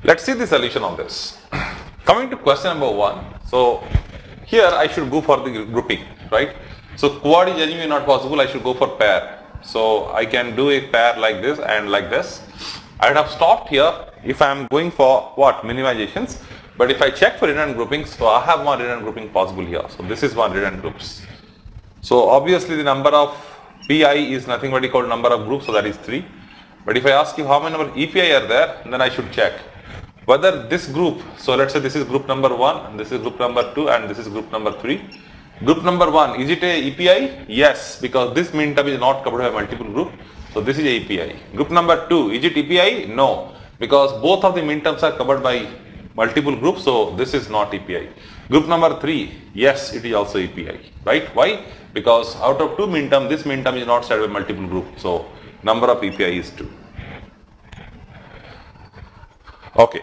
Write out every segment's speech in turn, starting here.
Let's see the solution on this. Coming to question number 1. So here I should go for the grouping, right? So quad is anyway not possible, I should go for pair. So I can do a pair like this and like this. I would have stopped here if I am going for what? Minimizations. But if I check for redundant groupings, so I have one redundant grouping possible here. So this is one redundant groups. So obviously the number of PI is nothing but equal to number of groups, so that is 3. But if I ask you how many number of EPI are there, then I should check whether this group, so let's say this is group number 1, this is group number 2 and this is group number 3. Group number 1, is it a EPI? Yes, because this mean term is not covered by multiple group. So this is a EPI. Group number 2, is it EPI? No, because both of the mean terms are covered by multiple groups, so this is not EPI. Group number 3, yes, it is also EPI, right? Why? Because out of 2 mean term, this mean term is not shared by multiple group, so number of EPI is 2. Okay.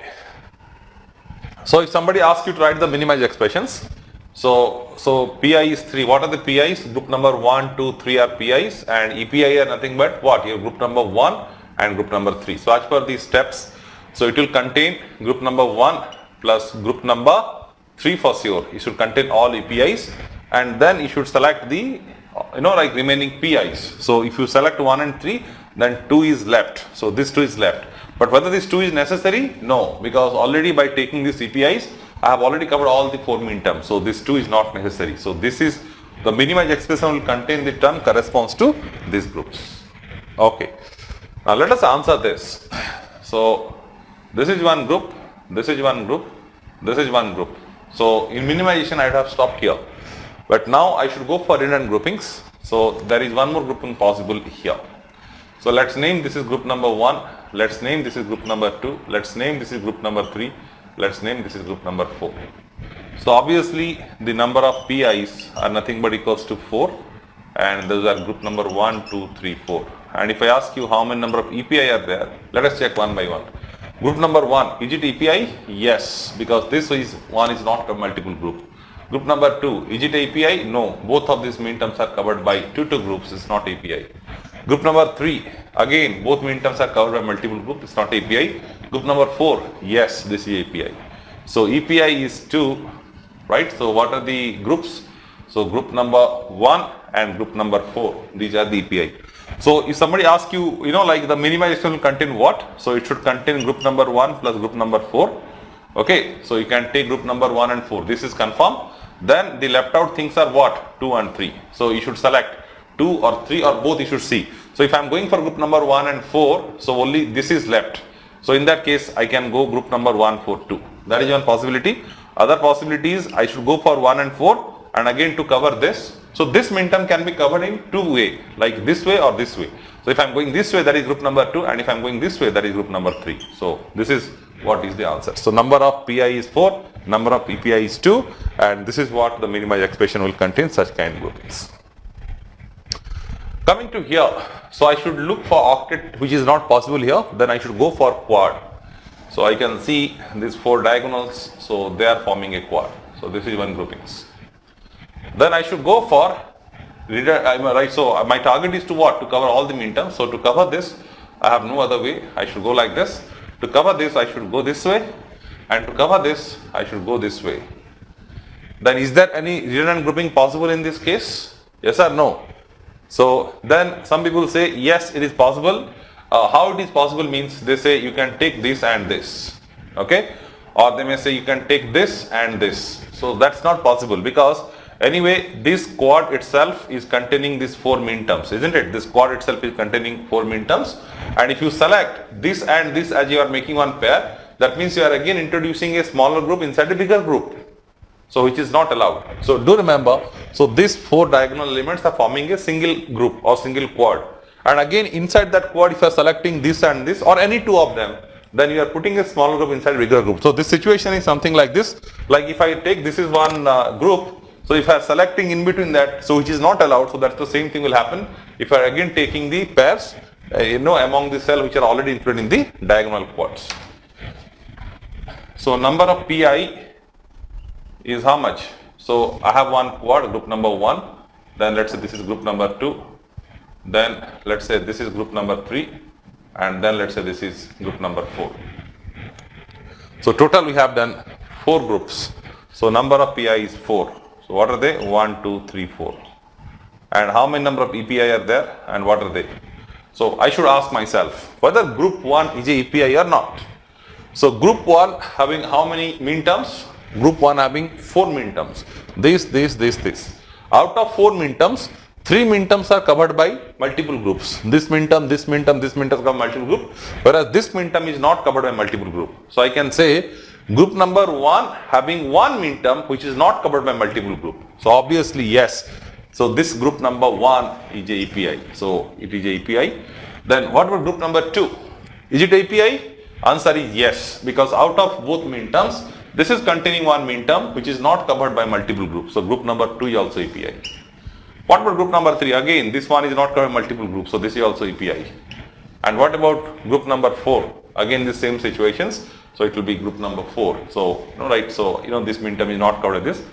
So if somebody asks you to write the minimized expressions, so PI is 3. What are the PIs? Group number 1, 2, 3 are PIs, and EPI are nothing but what? Your group number 1 and group number 3. So as per these steps, so it will contain group number 1 plus group number 3 for sure. It should contain all EPIs, and then you should select the like remaining PIs. So if you select 1 and 3, then 2 is left. So this 2 is left. But whether this 2 is necessary? No, because already by taking these EPIs, I have already covered all the 4 mean terms. So this 2 is not necessary. So this is the minimized expression will contain the term corresponds to these groups. Okay. Now let us answer this. So this is one group, this is one group, this is one group. So in minimization I would have stopped here. But now I should go for redundant groupings. So there is one more grouping possible here. So let's name this is group number 1, let's name this is group number 2, let's name this is group number 3, let's name this is group number 4. So obviously the number of PIs are nothing but equals to 4, and those are group number 1, 2, 3, 4. And if I ask you how many number of EPI are there, let us check one by one. Group number 1, is it EPI? Yes, because this is one is not a multiple group. Group number 2, is it API? No, both of these mean terms are covered by 2 groups, it's not API. Group number 3, again both mean terms are covered by multiple groups, it's not API. Group number 4, yes, this is API. So EPI is 2, right? So what are the groups? So group number 1 and group number 4, these are the EPI. So if somebody asks you, like the minimization will contain what? So it should contain group number 1 plus group number 4. Okay, so you can take group number 1 and 4, this is confirmed. Then the left out things are what? 2 and 3. So you should select 2 or 3 or both you should see. So if I am going for group number 1 and 4, so only this is left. So in that case I can go group number 1, 4, 2. That is one possibility. Other possibility is I should go for 1 and 4 and again to cover this. So this mean term can be covered in 2 ways, like this way or this way. So if I am going this way, that is group number 2, and if I am going this way, that is group number 3. So this is what is the answer. So number of PI is 4, number of EPI is 2, and this is what the minimized expression will contain such kind of groupings. Coming to here, so I should look for octet which is not possible here, then I should go for quad. So I can see these 4 diagonals, so they are forming a quad. So this is one groupings. Then I should go for, right, so my target is to what? To cover all the mean terms. So to cover this, I have no other way, I should go like this. To cover this, I should go this way, and to cover this, I should go this way. Then is there any redundant grouping possible in this case? Yes or no? So then some people say yes, it is possible. How it is possible means they say you can take this and this, okay, or they may say you can take this and this. So that's not possible, because anyway this quad itself is containing these 4 mean terms, isn't it? This quad itself is containing 4 mean terms, and if you select this and this as you are making one pair, that means you are again introducing a smaller group inside a bigger group. So which is not allowed. So do remember, so these 4 diagonal elements are forming a single group or single quad, and again inside that quad if you are selecting this and this or any 2 of them, then you are putting a smaller group inside a bigger group. So this situation is something like this, like if I take this is one group, so if I am selecting in between that, so which is not allowed, so that's the same thing will happen if I are again taking the pairs among the cell which are already included in the diagonal quads. So number of PI is how much? So I have one quad, group number 1, then let's say this is group number 2, then let's say this is group number 3, and then let's say this is group number 4. So total we have done 4 groups. So number of PI is 4. So what are they? 1, 2, 3, 4. And how many number of EPI are there and what are they? So I should ask myself whether group 1 is a EPI or not. So group 1 having how many mean terms? Group 1 having 4 mean terms. This. Out of 4 mean terms, 3 mean terms are covered by multiple groups. This mean term, this mean term, this mean term cover multiple group, whereas this mean term is not covered by multiple group. So I can say group number 1 having 1 mean term which is not covered by multiple group. So obviously yes. So this group number 1 is a API. So it is a API. Then what about group number 2? Is it API? Answer is yes, because out of both mean terms, this is containing 1 mean term which is not covered by multiple groups. So group number 2 is also API. What about group number 3? Again, this one is not covered by multiple groups, so this is also API. And what about group number 4? Again, the same situations, so it will be group number 4. So, right, so, this mean term is not covered by this.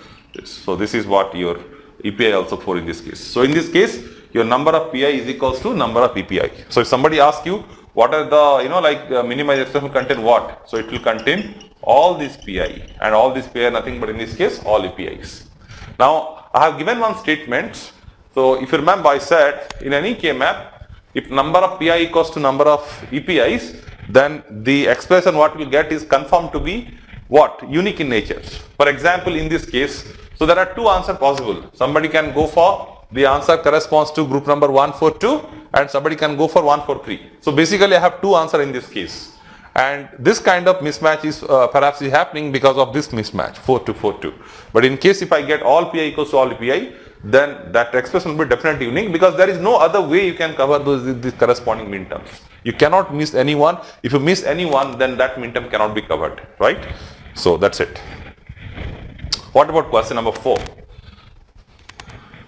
So this is what your EPI also 4 in this case. So in this case, your number of PI is equals to number of EPI. So if somebody asks you, what are the, minimized expression contain what? So it will contain all these PI, and all these PI are nothing but in this case, all EPIs. Now, I have given one statement. So if you remember, I said in any K-map, if number of PI equals to number of EPIs, then the expression what we will get is confirmed to be what? Unique in nature. For example, in this case, so there are 2 answers possible. Somebody can go for the answer corresponds to group number 142 and somebody can go for 143. So basically I have 2 answers in this case. And this kind of mismatch is perhaps is happening because of this mismatch 4242. But in case if I get all PI equals to all PI, then that expression will be definitely unique because there is no other way you can cover these corresponding mean terms. You cannot miss anyone. If you miss anyone, then that mean term cannot be covered, right? So that's it. What about question number 4?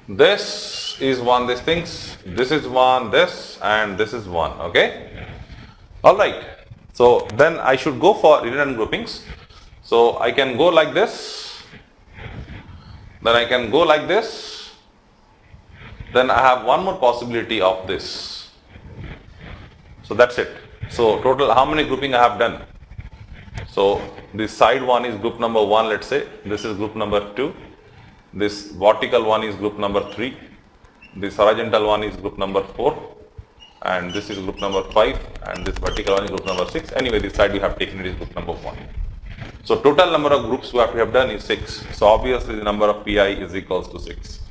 This is one, these things, this is one, this, and this is one, okay? Alright. So then I should go for redundant groupings. So I can go like this, then I can go like this, then I have one more possibility of this. So that's it. So total how many grouping I have done? So this side one is group number 1, let's say, this is group number 2, this vertical one is group number 3, this horizontal one is group number 4, and this is group number 5, and this vertical one is group number 6. Anyway, this side we have taken it is group number 1. So total number of groups what we have done is 6. So obviously the number of PI is equals to 6.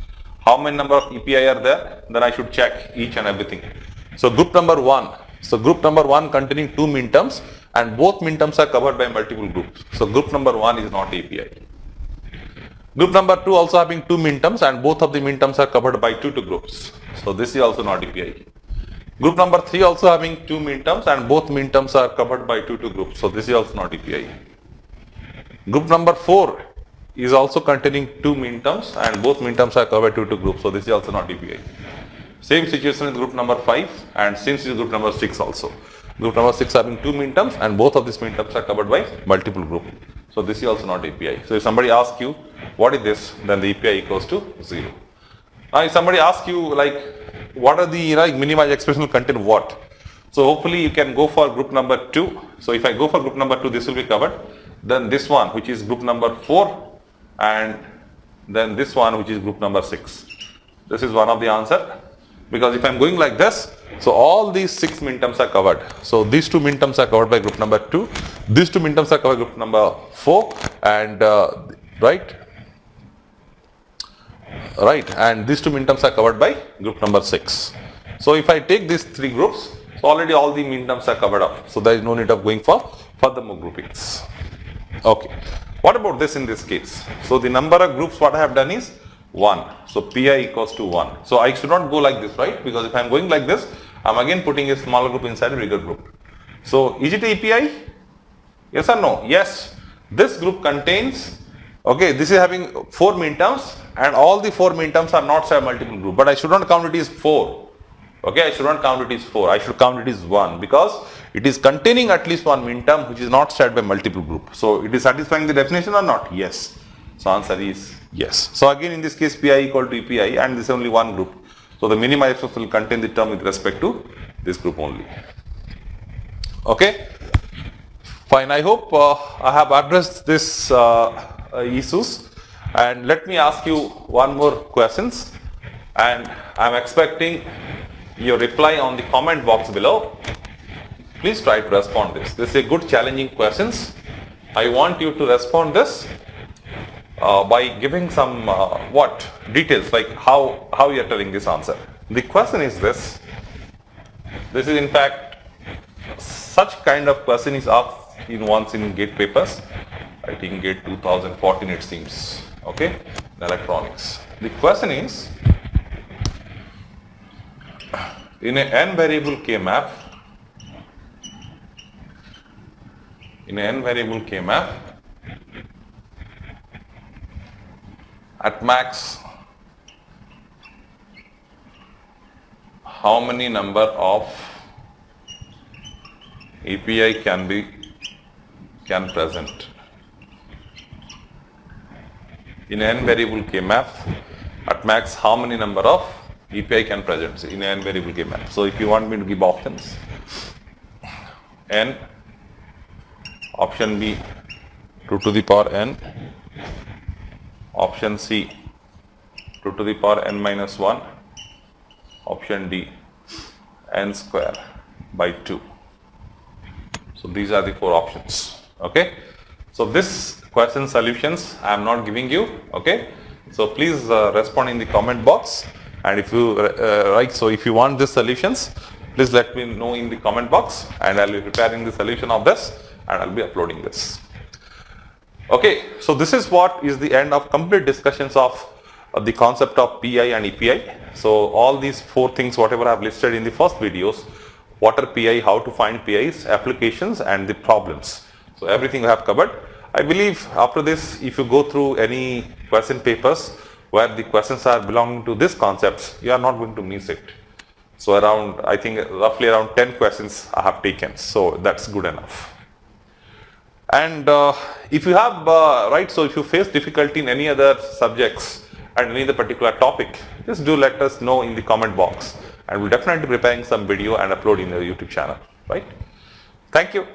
How many number of EPI are there? Then I should check each and everything. So group number 1. So group number 1 containing 2 mean terms and both mean terms are covered by multiple groups. So group number 1 is not API. Group number 2 also having 2 mean terms and both of the mean terms are covered by 2 groups. So this is also not API. Group number 3 also having 2 mean terms and both mean terms are covered by 2 groups. So this is also not API. Group number 4 is also containing 2 mean terms and both mean terms are covered by 2 groups. So this is also not API. Same situation with group number 5 and since is group number 6 also. Group number 6 having 2 mean terms and both of these mean terms are covered by multiple groups. So this is also not API. So if somebody asks you what is this, then the API equals to 0. Now if somebody asks you like what are the minimized expression will contain what? So hopefully you can go for group number 2. So if I go for group number 2, this will be covered. Then this one which is group number 4 and then this one which is group number 6. This is one of the answer. Because if I am going like this, so all these 6 mean terms are covered. So these 2 mean terms are covered by group number 2. These 2 mean terms are covered by group number 4 and right, and these 2 mean terms are covered by group number 6. So if I take these 3 groups, so already all the mean terms are covered up. So there is no need of going for further more groupings. Okay. What about this in this case? So the number of groups what I have done is 1. So PI equals to 1. So I should not go like this, right? Because if I am going like this, I am again putting a smaller group inside a bigger group. So is it API? Yes or no? Yes. This group contains, okay, this is having 4 mean terms and all the 4 mean terms are not shared multiple group. But I should not count it as 4. Okay, I should not count it as 4. I should count it as 1 because it is containing at least 1 mean term which is not shared by multiple group. So it is satisfying the definition or not? Yes. So answer is yes. So again in this case PI equal to EPI and this is only one group. So the minimized will contain the term with respect to this group only. Okay. Fine, I hope I have addressed this issues, and let me ask you one more questions, and I'm expecting your reply on the comment box below. Please try to respond this. This is a good challenging questions. I want you to respond this by giving some details, like how you are telling this answer. The question is this. This is in fact such kind of question is asked in once in GATE papers. I think GATE 2014 it seems. Okay, in electronics. The question is, in an n variable K map, at max, how many number of API can present? In n variable K map, at max how many number of API can present in n variable K map? So if you want me to give options, n, option B 2 to the power n, option C 2 to the power n minus 1, option D n square by 2. So these are the 4 options. Okay, so this question solutions I am not giving you. Okay, so please respond in the comment box, and if you if you want these solutions, please let me know in the comment box, and I'll be preparing the solution of this and I'll be uploading this. Okay, so this is what is the end of complete discussions of the concept of PI and EPI. So all these 4 things whatever I have listed in the first videos, what are PI, how to find PIs, applications and the problems. So everything I have covered. I believe after this, if you go through any question papers where the questions are belonging to this concepts, you are not going to miss it. So around, I think roughly around 10 questions I have taken. So that's good enough. And if you have, so if you face difficulty in any other subjects and any other particular topic, just do let us know in the comment box, and we'll definitely be preparing some video and upload in the YouTube channel, right? Thank you.